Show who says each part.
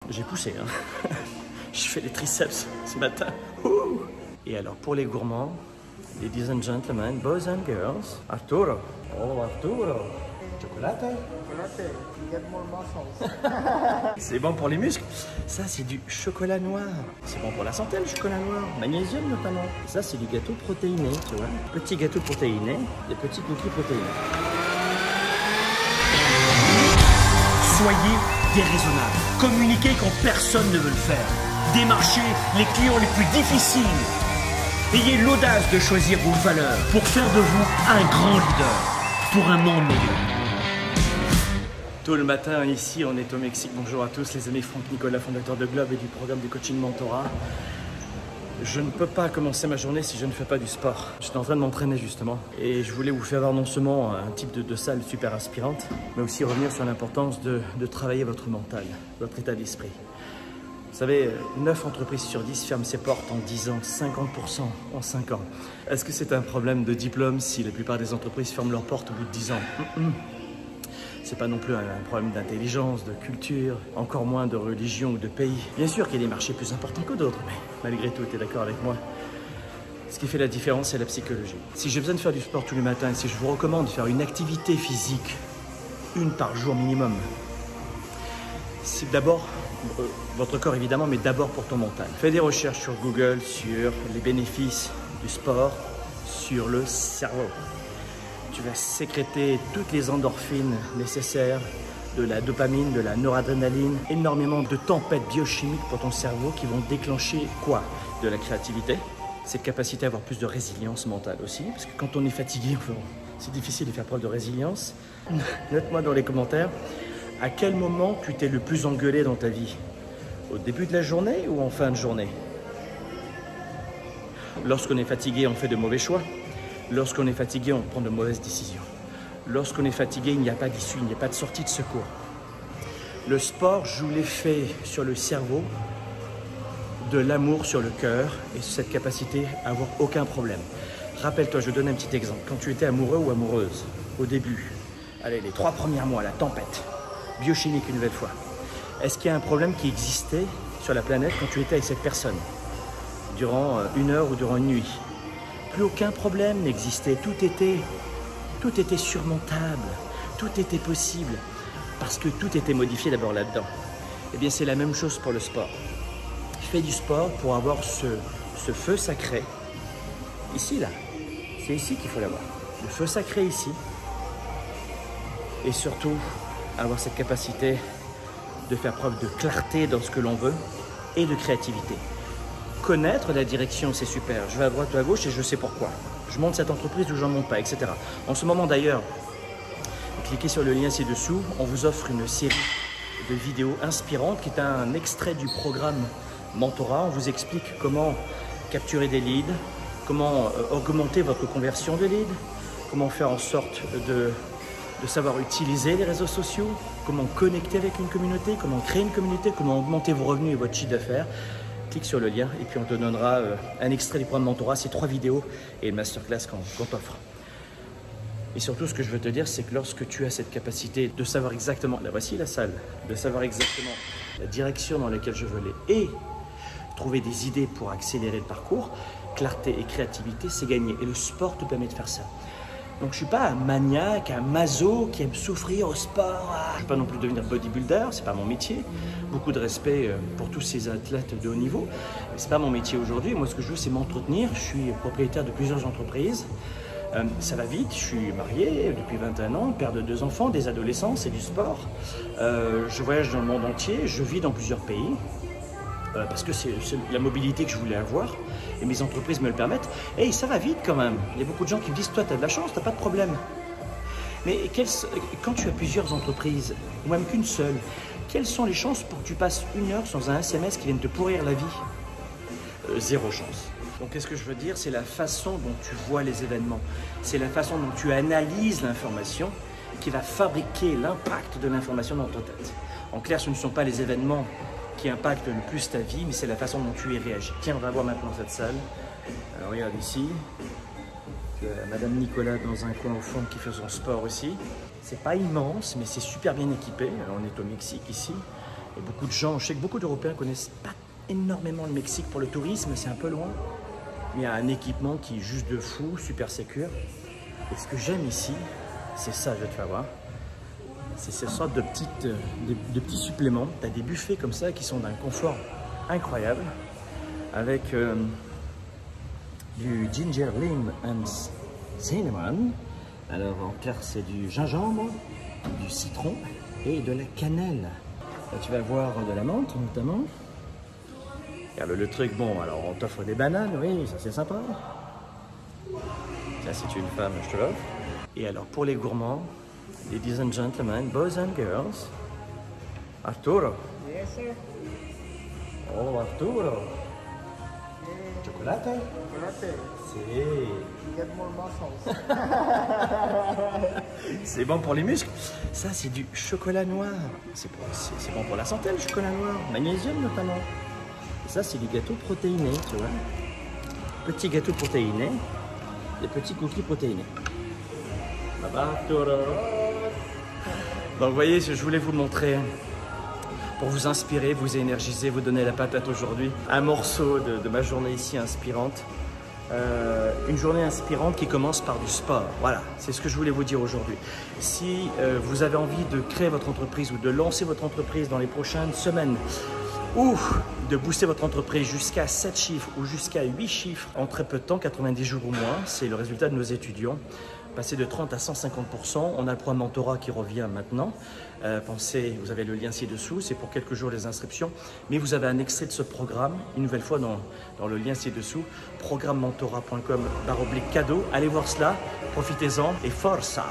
Speaker 1: J'ai poussé, hein. Je fais les triceps ce matin. Ouh. Et alors pour les gourmands, ladies and gentlemen, boys and girls, Arturo. Oh Arturo. Chocolate.
Speaker 2: Chocolate, get more muscles.
Speaker 1: C'est bon pour les muscles. Ça, c'est du chocolat noir. C'est bon pour la santé, le chocolat noir. Magnésium notamment. Ça, c'est du gâteau protéiné, tu vois. Petit gâteau protéiné, des petits cookies protéinés.
Speaker 3: Soyez déraisonnable. Communiquez quand personne ne veut le faire. Démarchez les clients les plus difficiles. Ayez l'audace de choisir vos valeurs pour faire de vous un grand leader pour un monde meilleur.
Speaker 1: Tôt le matin, ici, on est au Mexique. Bonjour à tous, les amis. Franck Nicolas, fondateur de Globe et du programme de coaching Mentorat. Je ne peux pas commencer ma journée si je ne fais pas du sport. J'étais en train de m'entraîner justement et je voulais vous faire voir non seulement un type de salle super inspirante, mais aussi revenir sur l'importance de travailler votre mental, votre état d'esprit. Vous savez, 9 entreprises sur 10 ferment ses portes en 10 ans, 50% en 5 ans. Est-ce que c'est un problème de diplôme si la plupart des entreprises ferment leurs portes au bout de 10 ans? C'est pas non plus un problème d'intelligence, de culture, encore moins de religion ou de pays. Bien sûr qu'il y a des marchés plus importants que d'autres, mais malgré tout, tu es d'accord avec moi? Ce qui fait la différence, c'est la psychologie. Si j'ai besoin de faire du sport tous les matins, et si je vous recommande de faire une activité physique, une par jour minimum, c'est d'abord votre corps évidemment, mais d'abord pour ton mental. Fais des recherches sur Google sur les bénéfices du sport sur le cerveau. Tu vas sécréter toutes les endorphines nécessaires, de la dopamine, de la noradrénaline, énormément de tempêtes biochimiques pour ton cerveau qui vont déclencher quoi? De la créativité, cette capacité à avoir plus de résilience mentale aussi, parce que quand on est fatigué, c'est difficile de faire preuve de résilience. Note-moi dans les commentaires, à quel moment tu t'es le plus engueulé dans ta vie? Au début de la journée ou en fin de journée? Lorsqu'on est fatigué, on fait de mauvais choix. Lorsqu'on est fatigué, on prend de mauvaises décisions. Lorsqu'on est fatigué, il n'y a pas d'issue, il n'y a pas de sortie de secours. Le sport joue l'effet sur le cerveau de l'amour sur le cœur et cette capacité à avoir aucun problème. Rappelle-toi, je donne un petit exemple. Quand tu étais amoureux ou amoureuse, au début, allez, les 3 premiers mois, la tempête, biochimique une nouvelle fois. Est-ce qu'il y a un problème qui existait sur la planète quand tu étais avec cette personne? Durant 1 heure ou durant une nuit? Plus aucun problème n'existait, tout était surmontable, tout était possible, parce que tout était modifié d'abord là-dedans. Eh bien, c'est la même chose pour le sport. Je fais du sport pour avoir ce feu sacré, ici, là. C'est ici qu'il faut l'avoir. Le feu sacré ici, et surtout, avoir cette capacité de faire preuve de clarté dans ce que l'on veut et de créativité. Connaître la direction, c'est super. Je vais à droite ou à gauche et je sais pourquoi. Je monte cette entreprise ou je n'en monte pas, etc. En ce moment d'ailleurs, cliquez sur le lien ci-dessous, on vous offre une série de vidéos inspirantes qui est un extrait du programme Mentorat. On vous explique comment capturer des leads, comment augmenter votre conversion de leads, comment faire en sorte de savoir utiliser les réseaux sociaux, comment connecter avec une communauté, comment créer une communauté, comment augmenter vos revenus et votre chiffre d'affaires. Clique sur le lien et puis on te donnera un extrait du programme Mentorat, c'est 3 vidéos et une masterclass qu'on t'offre. Et surtout, ce que je veux te dire, c'est que lorsque tu as cette capacité de savoir exactement, là voici la salle, de savoir exactement la direction dans laquelle je veux aller et trouver des idées pour accélérer le parcours, clarté et créativité, c'est gagné. Et le sport te permet de faire ça. Donc je ne suis pas un maniaque, un maso qui aime souffrir au sport. Je ne veux pas non plus devenir bodybuilder, c'est pas mon métier. Beaucoup de respect pour tous ces athlètes de haut niveau. Mais c'est pas mon métier aujourd'hui. Moi, ce que je veux, c'est m'entretenir. Je suis propriétaire de plusieurs entreprises. Ça va vite, je suis marié depuis 21 ans, père de 2 enfants, des adolescents, c'est du sport. Je voyage dans le monde entier, je vis dans plusieurs pays. Parce que c'est la mobilité que je voulais avoir et mes entreprises me le permettent. Et ça va vite quand même. Il y a beaucoup de gens qui me disent, toi tu as de la chance, tu n'as pas de problème. Mais quand tu as plusieurs entreprises, ou même qu'une seule, quelles sont les chances pour que tu passes 1 heure sans un SMS qui vienne te pourrir la vie? 0 chance. Donc qu'est-ce que je veux dire? C'est la façon dont tu vois les événements. C'est la façon dont tu analyses l'information qui va fabriquer l'impact de l'information dans ta tête. En clair, ce ne sont pas les événements qui impacte le plus ta vie, mais c'est la façon dont tu y réagis. Tiens, on va voir maintenant cette salle. Alors regarde ici, Madame Nicolas dans un coin au fond qui fait son sport aussi. C'est pas immense, mais c'est super bien équipé. Alors, on est au Mexique ici. Et beaucoup de gens, je sais que beaucoup d'Européens connaissent pas énormément le Mexique pour le tourisme, c'est un peu loin. Mais il y a un équipement qui est juste de fou, super sécure. Et ce que j'aime ici, c'est ça, je vais te faire voir. C'est cette sorte de petits suppléments. Tu as des buffets comme ça qui sont d'un confort incroyable. Avec du ginger, lime and cinnamon. Alors en clair, c'est du gingembre, du citron et de la cannelle. Là, tu vas voir de la menthe notamment. Regarde le truc, bon, alors on t'offre des bananes, oui, ça c'est sympa. Ça, si tu es une femme, je te l'offre. Et alors pour les gourmands, ladies and gentlemen, boys and girls, Arturo.
Speaker 2: Yes, sir.
Speaker 1: Oh, Arturo. Chocolate?
Speaker 2: Chocolate.
Speaker 1: C'est...
Speaker 2: You get more muscles.
Speaker 1: C'est bon pour les muscles. Ça, c'est du chocolat noir. C'est bon pour la santé, le chocolat noir. Magnésium notamment. Et ça, c'est du gâteau protéiné, tu vois. Petit gâteau protéiné. Des petits cookies protéinés. Bye-bye, Arturo. Donc, vous voyez, je voulais vous le montrer pour vous inspirer, vous énergiser, vous donner la patate aujourd'hui. Un morceau de ma journée ici inspirante. Une journée inspirante qui commence par du sport. Voilà, c'est ce que je voulais vous dire aujourd'hui. Si vous avez envie de créer votre entreprise ou de lancer votre entreprise dans les prochaines semaines, ou de booster votre entreprise jusqu'à 7 chiffres ou jusqu'à 8 chiffres en très peu de temps, 90 jours ou moins, c'est le résultat de nos étudiants. Passer de 30 à 150%, on a le programme mentorat qui revient maintenant. Pensez, vous avez le lien ci-dessous, c'est pour quelques jours les inscriptions, mais vous avez un extrait de ce programme, une nouvelle fois dans le lien ci-dessous, programmementorat.com/cadeau. Allez voir cela, profitez-en et forza!